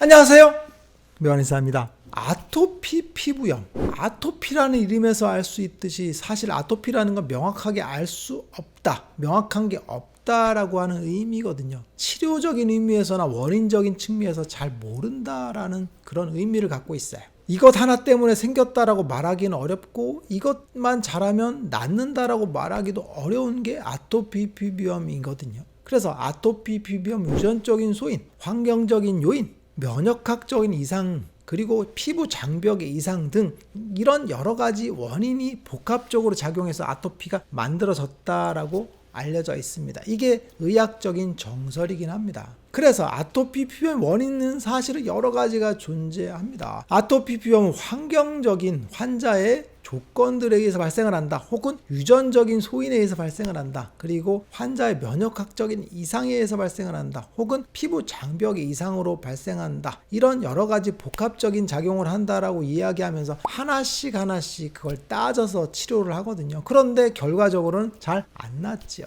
안녕하세요, 명한의사입니다. 아토피 피부염, 아토피라는 이름에서 알 수 있듯이 사실 아토피라는 건 명확하게 알 수 없다, 명확한 게 없다라고 하는 의미거든요. 치료적인 의미에서나 원인적인 측면에서 잘 모른다라는 그런 의미를 갖고 있어요. 이것 하나 때문에 생겼다라고 말하기는 어렵고 이것만 잘하면 낫는다라고 말하기도 어려운 게 아토피 피부염이거든요. 그래서 아토피 피부염 유전적인 소인, 환경적인 요인, 면역학적인 이상, 그리고 피부 장벽의 이상 등 이런 여러 가지 원인이 복합적으로 작용해서 아토피가 만들어졌다라고 알려져 있습니다. 이게 의학적인 정설이긴 합니다. 그래서 아토피 피부염 원인은 사실은 여러 가지가 존재합니다. 아토피 피부염은 환경적인 환자의 조건들에 의해서 발생을 한다, 혹은 유전적인 소인에 의해서 발생을 한다, 그리고 환자의 면역학적인 이상에 의해서 발생을 한다, 혹은 피부 장벽의 이상으로 발생한다. 이런 여러 가지 복합적인 작용을 한다라고 이야기하면서 하나씩 그걸 따져서 치료를 하거든요. 그런데 결과적으로는 잘 안 낫죠.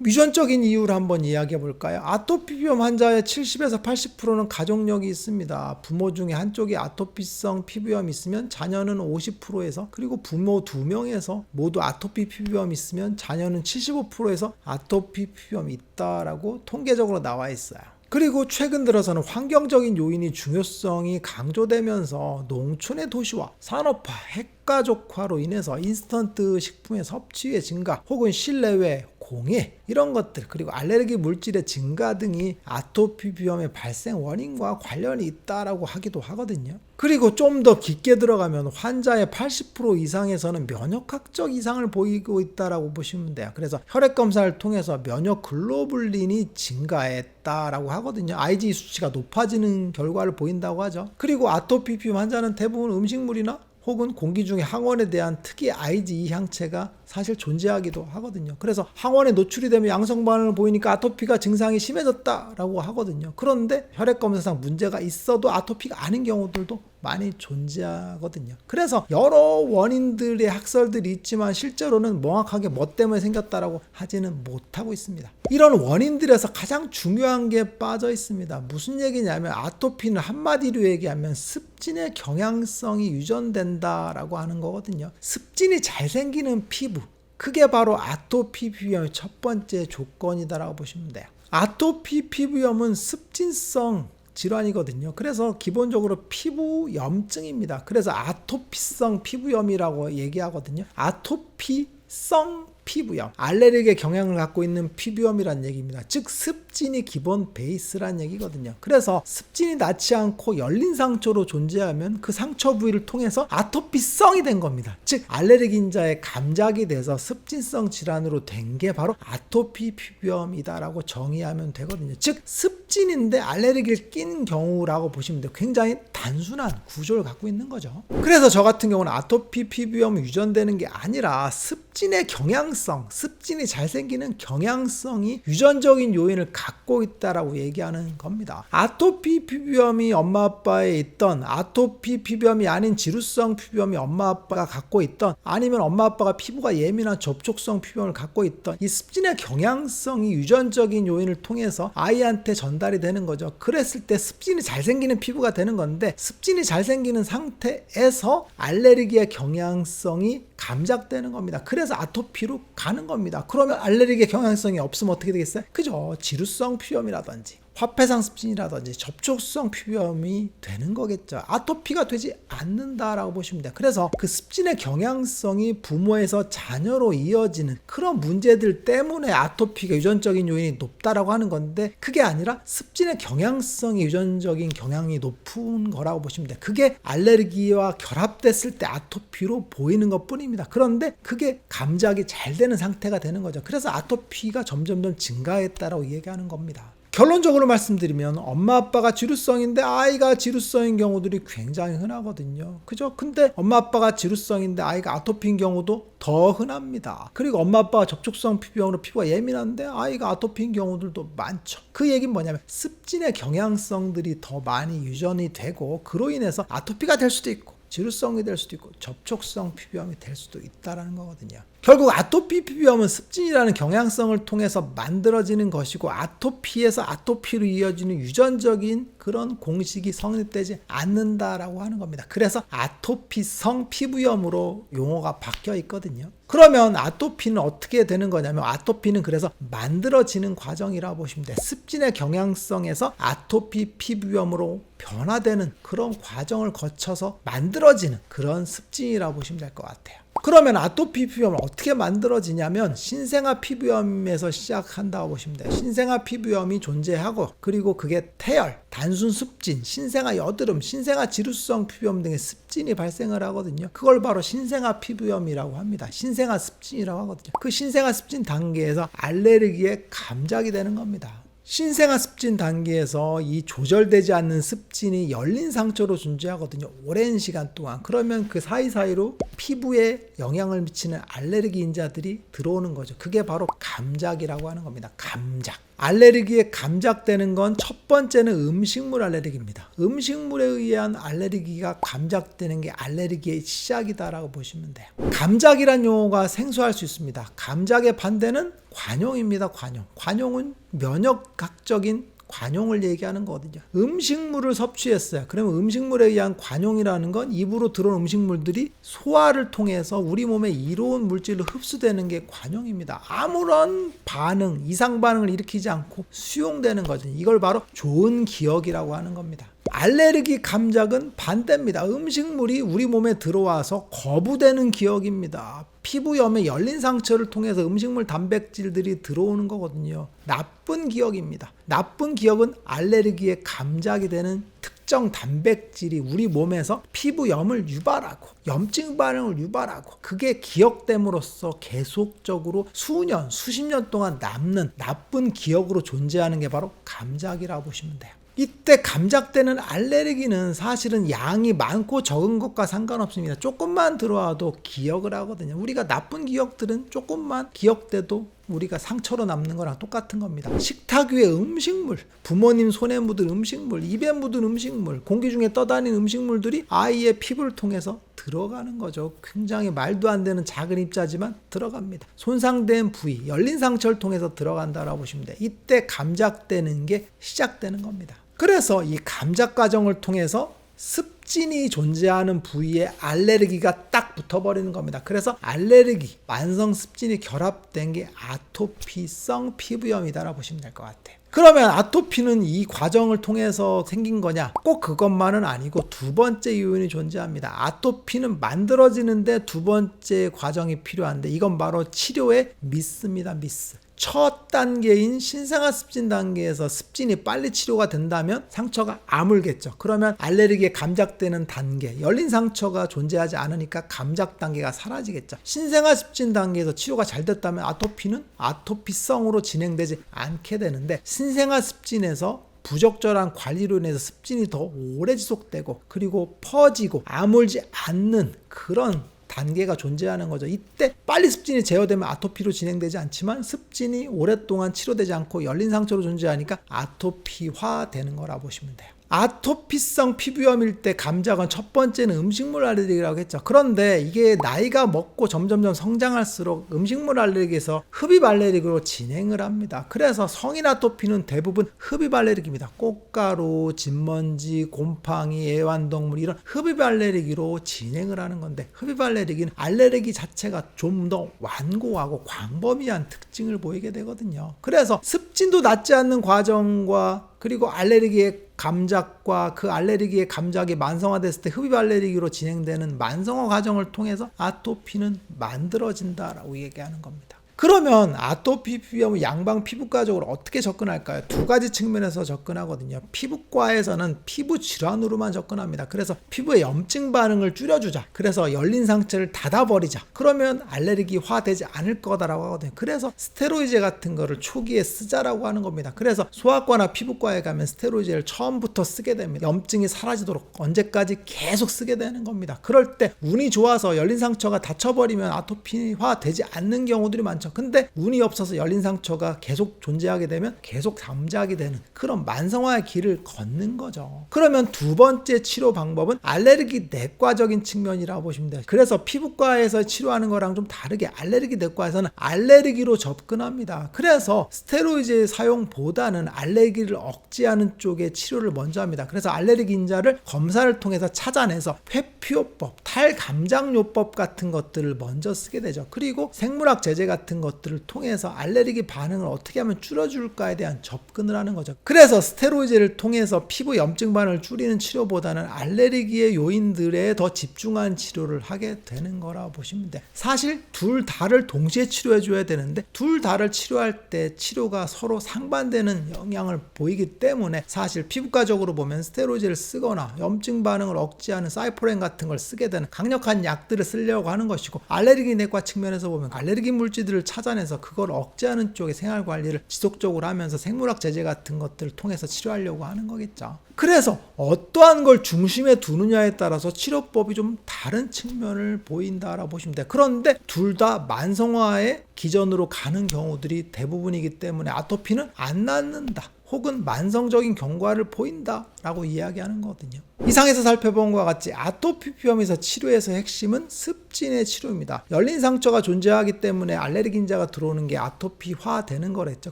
유전적인 이유를 한번 이야기해 볼까요? 아토피 비염 환자의 70에서 80%는 가족력이 있습니다. 부모 중에 한쪽이 아토피성 피부염이 있으면 자녀는 50%에서, 그리고 부모 2명에서 모두 아토피 피부염이 있으면 자녀는 75%에서 아토피 피부염이 있다라고 통계적으로 나와 있어요. 그리고 최근 들어서는 환경적인 요인이 중요성이 강조되면서 농촌의 도시화, 산업화, 핵가족화로 인해서 인스턴트 식품의 섭취의 증가, 혹은 실내외 공해, 이런 것들, 그리고 알레르기 물질의 증가 등이 아토피 비염의 발생 원인과 관련이 있다라고 하기도 하거든요. 그리고 좀 더 깊게 들어가면 환자의 80% 이상에서는 면역학적 이상을 보이고 있다라고 보시면 돼요. 그래서 혈액 검사를 통해서 면역 글로불린이 증가했다라고 하거든요. IgE 수치가 높아지는 결과를 보인다고 하죠. 그리고 아토피 비염 환자는 대부분 음식물이나 혹은 공기 중에 항원에 대한 특이 IgE 항체가 사실 존재하기도 하거든요. 그래서 항원에 노출이 되면 양성 반응을 보이니까 아토피가 증상이 심해졌다라고 하거든요. 그런데 혈액 검사상 문제가 있어도 아토피가 아닌 경우들도 많이 존재하거든요. 그래서 여러 원인들의 학설들이 있지만 실제로는 명확하게 뭐 때문에 생겼다라고 하지는 못하고 있습니다. 이런 원인들에서 가장 중요한 게 빠져 있습니다. 무슨 얘기냐면 아토피는 한마디로 얘기하면 습진의 경향성이 유전된다라고 하는 거거든요. 습진이 잘 생기는 피부, 그게 바로 아토피 피부염의 첫 번째 조건이다라고 보시면 돼요. 아토피 피부염은 습진성 질환이거든요. 그래서 기본적으로 피부염증입니다. 그래서 아토피성 피부염이라고 얘기하거든요. 아토피성 피부염, 알레르기의 경향을 갖고 있는 피부염이란 얘기입니다. 즉 습진이 기본 베이스란 얘기거든요. 그래서 습진이 낫지 않고 열린 상처로 존재하면 그 상처 부위를 통해서 아토피성이 된 겁니다. 즉 알레르기인자의 감작이 돼서 습진성 질환으로 된 게 바로 아토피 피부염이다라고 정의하면 되거든요. 즉 습진인데 알레르기를 낀 경우라고 보시면 돼요. 굉장히 단순한 구조를 갖고 있는 거죠. 그래서 저 같은 경우는 아토피 피부염이 유전되는 게 아니라 습진의 경향성, 습진이 잘 생기는 경향성이 유전적인 요인을 갖고 있다라고 얘기하는 겁니다. 아토피 피부염이 엄마 아빠에 있던, 아토피 피부염이 아닌 지루성 피부염이 엄마 아빠가 갖고 있던, 아니면 엄마 아빠가 피부가 예민한 접촉성 피부염을 갖고 있던, 이 습진의 경향성이 유전적인 요인을 통해서 아이한테 전달이 되는 거죠. 그랬을 때 습진이 잘 생기는 피부가 되는 건데, 습진이 잘 생기는 상태에서 알레르기의 경향성이 감작되는 겁니다. 그래서 아토피로 가는 겁니다. 그러면 알레르기의 경향성이 없으면 어떻게 되겠어요? 그죠? 지루성 피부염이라든지 화폐상 습진이라든지 접촉성 피부염이 되는 거겠죠. 아토피가 되지 않는다라고 보시면 돼요. 그래서 그 습진의 경향성이 부모에서 자녀로 이어지는 그런 문제들 때문에 아토피가 유전적인 요인이 높다라고 하는 건데, 그게 아니라 습진의 경향성이 유전적인 경향이 높은 거라고 보시면 돼요. 그게 알레르기와 결합됐을 때 아토피로 보이는 것 뿐입니다. 그런데 그게 감작이 잘 되는 상태가 되는 거죠. 그래서 아토피가 점점점 증가했다라고 얘기하는 겁니다. 결론적으로 말씀드리면 엄마 아빠가 지루성인데 아이가 지루성인 경우들이 굉장히 흔하거든요. 그죠? 근데 엄마 아빠가 지루성인데 아이가 아토피인 경우도 더 흔합니다. 그리고 엄마 아빠가 접촉성 피부염으로 피부가 예민한데 아이가 아토피인 경우들도 많죠. 그 얘기는 뭐냐면 습진의 경향성들이 더 많이 유전이 되고, 그로 인해서 아토피가 될 수도 있고 지루성이 될 수도 있고 접촉성 피부염이 될 수도 있다는 거거든요. 결국 아토피 피부염은 습진이라는 경향성을 통해서 만들어지는 것이고 아토피에서 아토피로 이어지는 유전적인 그런 공식이 성립되지 않는다라고 하는 겁니다. 그래서 아토피성 피부염으로 용어가 바뀌어 있거든요. 그러면 아토피는 어떻게 되는 거냐면 아토피는 그래서 만들어지는 과정이라고 보시면 돼요. 습진의 경향성에서 아토피 피부염으로 변화되는 그런 과정을 거쳐서 만들어지는 그런 습진이라고 보시면 될 것 같아요. 그러면 아토피 피부염은 어떻게 만들어지냐면 신생아 피부염에서 시작한다고 보시면 돼요. 신생아 피부염이 존재하고 그리고 그게 태열, 단순 습진, 신생아 여드름, 신생아 지루성 피부염 등의 습진이 발생을 하거든요. 그걸 바로 신생아 피부염이라고 합니다. 신생아 습진이라고 하거든요. 그 신생아 습진 단계에서 알레르기의 감작이 되는 겁니다. 신생아 습진 단계에서 이 조절되지 않는 습진이 열린 상처로 존재하거든요. 오랜 시간 동안. 그러면 그 사이사이로 피부에 영향을 미치는 알레르기 인자들이 들어오는 거죠. 그게 바로 감작이라고 하는 겁니다. 감작. 알레르기에 감작되는 건 첫 번째는 음식물 알레르기입니다. 음식물에 의한 알레르기가 감작되는 게 알레르기의 시작이다라고 보시면 돼요. 감작이란 용어가 생소할 수 있습니다. 감작의 반대는 관용입니다. 관용은 면역학적인 관용을 얘기하는 거거든요. 음식물을 섭취했어요. 그러면 음식물에 의한 관용이라는 건 입으로 들어온 음식물들이 소화를 통해서 우리 몸에 이로운 물질로 흡수되는 게 관용입니다. 아무런 반응, 이상 반응을 일으키지 않고 수용되는 거죠. 이걸 바로 좋은 기억이라고 하는 겁니다. 알레르기 감작은 반대입니다. 음식물이 우리 몸에 들어와서 거부되는 기억입니다. 피부염에 열린 상처를 통해서 음식물 단백질들이 들어오는 거거든요. 나쁜 기억입니다. 나쁜 기억은 알레르기의 감작이 되는 특정 단백질이 우리 몸에서 피부염을 유발하고 염증 반응을 유발하고 그게 기억됨으로써 계속적으로 수년, 수십 년 동안 남는 나쁜 기억으로 존재하는 게 바로 감작이라고 보시면 돼요. 이때 감작되는 알레르기는 사실은 양이 많고 적은 것과 상관없습니다. 조금만 들어와도 기억을 하거든요. 우리가 나쁜 기억들은 조금만 기억돼도 우리가 상처로 남는 거랑 똑같은 겁니다. 식탁 위에 음식물, 부모님 손에 묻은 음식물, 입에 묻은 음식물, 공기 중에 떠다니는 음식물들이 아이의 피부를 통해서 들어가는 거죠. 굉장히 말도 안 되는 작은 입자지만 들어갑니다. 손상된 부위, 열린 상처를 통해서 들어간다라고 보시면 돼요. 이때 감작되는 게 시작되는 겁니다. 그래서 이 감작 과정을 통해서 습진이 존재하는 부위에 알레르기가 딱 붙어버리는 겁니다. 그래서 알레르기, 만성 습진이 결합된 게 아토피성 피부염이다라고 보시면 될 것 같아요. 그러면 아토피는 이 과정을 통해서 생긴 거냐? 꼭 그것만은 아니고 두 번째 요인이 존재합니다. 아토피는 만들어지는데 두 번째 과정이 필요한데 이건 바로 치료의 미스입니다. 미스. 첫 단계인 신생아 습진 단계에서 습진이 빨리 치료가 된다면 상처가 아물겠죠. 그러면 알레르기에 감작되는 단계, 열린 상처가 존재하지 않으니까 감작 단계가 사라지겠죠. 신생아 습진 단계에서 치료가 잘 됐다면 아토피는 아토피성으로 진행되지 않게 되는데 신생아 습진에서 부적절한 관리로 인해서 습진이 더 오래 지속되고 그리고 퍼지고 아물지 않는 그런 단계가 존재하는 거죠. 이때 빨리 습진이 제어되면 아토피로 진행되지 않지만 습진이 오랫동안 치료되지 않고 열린 상처로 존재하니까 아토피화 되는 거라 보시면 돼요. 아토피성 피부염일 때 감작은 첫 번째는 음식물 알레르기라고 했죠. 그런데 이게 나이가 먹고 점점점 성장할수록 음식물 알레르기에서 흡입 알레르기로 진행을 합니다. 그래서 성인 아토피는 대부분 흡입 알레르기입니다. 꽃가루, 진먼지, 곰팡이, 애완동물 이런 흡입 알레르기로 진행을 하는 건데 흡입 알레르기는 알레르기 자체가 좀 더 완고하고 광범위한 특징을 보이게 되거든요. 그래서 습진도 낫지 않는 과정과 그리고 알레르기의 감작과 그 알레르기의 감작이 만성화됐을 때 흡입 알레르기로 진행되는 만성화 과정을 통해서 아토피는 만들어진다라고 얘기하는 겁니다. 그러면 아토피 피부염을 양방 피부과적으로 어떻게 접근할까요? 두 가지 측면에서 접근하거든요. 피부과에서는 피부 질환으로만 접근합니다. 그래서 피부의 염증 반응을 줄여주자. 그래서 열린 상처를 닫아버리자. 그러면 알레르기화 되지 않을 거다라고 하거든요. 그래서 스테로이드 같은 거를 초기에 쓰자라고 하는 겁니다. 그래서 소아과나 피부과에 가면 스테로이드를 처음부터 쓰게 됩니다. 염증이 사라지도록 언제까지 계속 쓰게 되는 겁니다. 그럴 때 운이 좋아서 열린 상처가 닫혀버리면 아토피화 되지 않는 경우들이 많죠. 많죠. 근데 운이 없어서 열린 상처가 계속 존재하게 되면 계속 잠자게 되는 그런 만성화의 길을 걷는 거죠. 그러면 두 번째 치료 방법은 알레르기 내과적인 측면이라고 보시면 돼요. 그래서 피부과에서 치료하는 거랑 좀 다르게 알레르기 내과에서는 알레르기로 접근합니다. 그래서 스테로이드 사용보다는 알레르기를 억제하는 쪽의 치료를 먼저 합니다. 그래서 알레르기 인자를 검사를 통해서 찾아내서 회피요법, 탈감장요법 같은 것들을 먼저 쓰게 되죠. 그리고 생물학 제제 같은 것들을 통해서 알레르기 반응을 어떻게 하면 줄여줄까에 대한 접근을 하는 거죠. 그래서 스테로이드를 통해서 피부 염증 반응을 줄이는 치료보다는 알레르기의 요인들에 더 집중한 치료를 하게 되는 거라고 보시면 돼요. 사실 둘 다를 동시에 치료해 줘야 되는데 둘 다를 치료할 때 치료가 서로 상반되는 영향을 보이기 때문에 사실 피부과적으로 보면 스테로이드를 쓰거나 염증 반응을 억제하는 사이포렌 같은 걸 쓰게 되는 강력한 약들을 쓰려고 하는 것이고, 알레르기 내과 측면에서 보면 알레르기 물질들을 찾아내서 그걸 억제하는 쪽의 생활 관리를 지속적으로 하면서 생물학 제제 같은 것들을 통해서 치료하려고 하는 거겠죠. 그래서 어떠한 걸 중심에 두느냐에 따라서 치료법이 좀 다른 측면을 보인다라고 보시면 돼요. 그런데 둘 다 만성화의 기전으로 가는 경우들이 대부분이기 때문에 아토피는 안 낫는다, 혹은 만성적인 경과를 보인다라고 이야기하는 거거든요. 이상에서 살펴본 것과 같이 아토피 피부염에서 치료에서 핵심은 습진의 치료입니다. 열린 상처가 존재하기 때문에 알레르기 인자가 들어오는 게 아토피화 되는 거랬죠.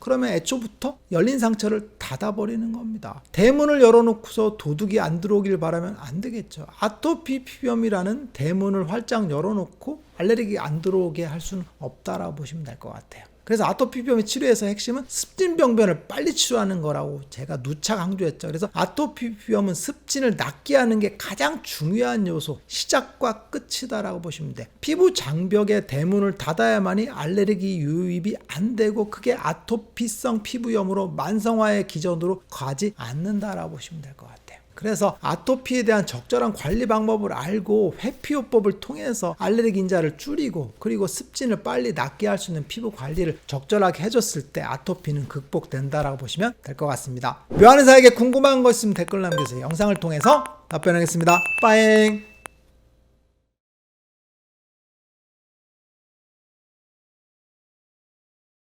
그러면 애초부터 열린 상처를 닫아버리는 겁니다. 대문을 열어놓고서 도둑이 안 들어오길 바라면 안 되겠죠. 아토피 피부염이라는 대문을 활짝 열어놓고 알레르기 안 들어오게 할 수는 없다라고 보시면 될 것 같아요. 그래서 아토피 피부염의 치료에서 핵심은 습진병변을 빨리 치료하는 거라고 제가 누차 강조했죠. 그래서 아토피 피부염은 습진을 낫게 하는 게 가장 중요한 요소, 시작과 끝이다라고 보시면 돼. 피부 장벽의 대문을 닫아야만이 알레르기 유입이 안 되고 그게 아토피성 피부염으로 만성화의 기전으로 가지 않는다라고 보시면 될 것 같아요. 그래서 아토피에 대한 적절한 관리 방법을 알고 회피요법을 통해서 알레르기 인자를 줄이고 그리고 습진을 빨리 낫게 할 수 있는 피부 관리를 적절하게 해줬을 때 아토피는 극복된다라고 보시면 될 것 같습니다. 묘한의사에게 궁금한 거 있으면 댓글 남겨주세요. 영상을 통해서 답변하겠습니다. 빠잉.